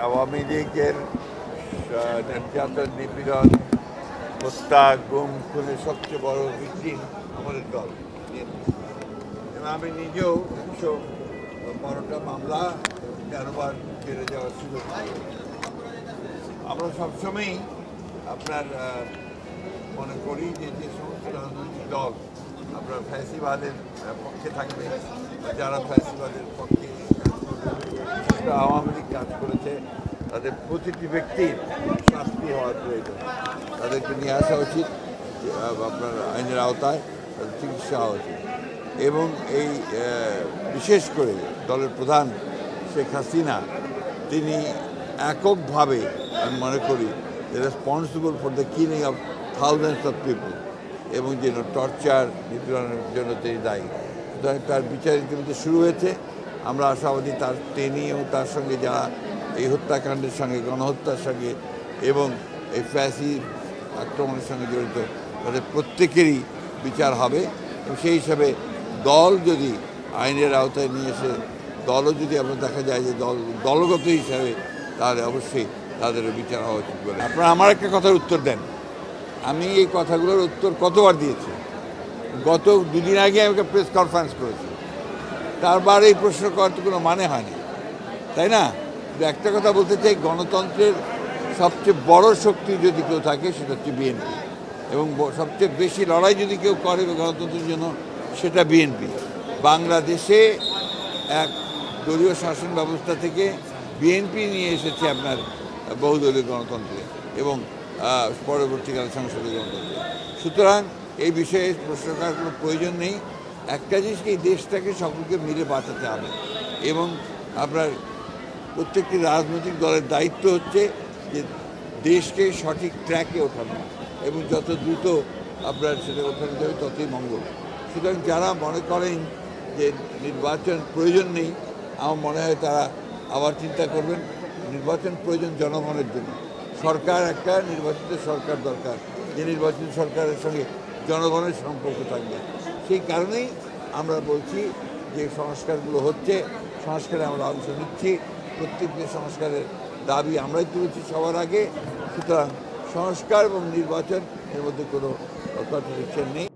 আওয়ামী লীগের নির্যাতন, নিপীড়ন, হত্যা, গুম, খুনের সবচেয়ে বড় ভিকটিম আমাদের দল। আমি নিজেও 112টা মামলা 13বার জেলে যাওয়ার সুযোগ পাই। আমরা সবসময়ই আপনার মনে করি যে যে সমস্ত রাজনৈতিক দল আপনার ফ্যাসিবাদের পক্ষে থাকবে, যারা ফ্যাসিবাদের পক্ষে আওয়ামী লীগ কাজ করেছে, তাদের প্রতিটি ব্যক্তির শাস্তি হওয়ার প্রয়োজন। তাদেরকে নিয়ে আসা উচিত আপনার আইনের আওতায়, তাদের চিকিৎসা হওয়া উচিত। এবং এই বিশেষ করে দলের প্রধান শেখ হাসিনা, তিনি এককভাবে আমি মনে করি responsible for the killing of thousands of people, এবং যেন টর্চার, নিপীড়নের জন্য তিনি দায়ী। সুতরাং তার বিচার ইতিমধ্যে শুরু হয়েছে। আমরা আশাবাদী তিনি এবং তার সঙ্গে যারা এই হত্যাকাণ্ডের সঙ্গে, গণহত্যার সঙ্গে এবং এই ফ্যাসি আক্রমণের সঙ্গে জড়িত, তাদের প্রত্যেকেরই বিচার হবে। এবং সেই হিসাবে দল যদি আইনের আওতায় নিয়ে এসে দলও যদি আপনার দেখা যায় যে দলগত হিসাবে, তাহলে অবশ্যই তাদেরও বিচার হওয়া উচিত বলে। আপনারা আমার একটা কথার উত্তর দেন। আমি এই কথাগুলোর উত্তর কতবার দিয়েছি। গত দুদিন আগে আমি একটা প্রেস কনফারেন্স করেছি, তারবার এই প্রশ্ন করার তো কোনো মানে হয় না, তাই না? একটা কথা বলতে চাই, গণতন্ত্রের সবচেয়ে বড় শক্তি যদি কেউ থাকে সেটা হচ্ছে বিএনপি, এবং সবচেয়ে বেশি লড়াই যদি কেউ করে গণতন্ত্রের জন্য সেটা বিএনপি। বাংলাদেশে এক দলীয় শাসন ব্যবস্থা থেকে বিএনপি নিয়ে এসেছে আপনার বহুদলীয় গণতন্ত্রে এবং পরবর্তীকালে সংসদীয় গণতন্ত্রে। সুতরাং এই বিষয়ে প্রশ্ন করার কোনো প্রয়োজন নেই। একটা জিনিসকে, এই দেশটাকে সকলকে মিলে বাঁচাতে হবে, এবং আপনার প্রত্যেকটি রাজনৈতিক দলের দায়িত্ব হচ্ছে যে দেশকে সঠিক ট্র্যাকে ওঠানো, এবং যত দ্রুত আপনার সেটা ওঠানো যাবে ততই মঙ্গল। সুতরাং যারা মনে করেন যে নির্বাচন প্রয়োজন নেই, আমার মনে হয় তারা আবার চিন্তা করবেন। নির্বাচন প্রয়োজন জনগণের জন্য। সরকার, একটা নির্বাচিত সরকার দরকার, যে নির্বাচিত সরকারের সঙ্গে জনগণের সম্পর্ক থাকবে। সেই কারণেই আমরা বলছি যে সংস্কারগুলো হচ্ছে, সংস্কারে আমরা অংশ নিচ্ছি, প্রত্যেকটি সংস্কারের দাবি আমরাই তুলেছি সবার আগে। সুতরাং সংস্কার এবং নির্বাচন এর মধ্যে কোনো কন্ট্রাডিকশন নেই।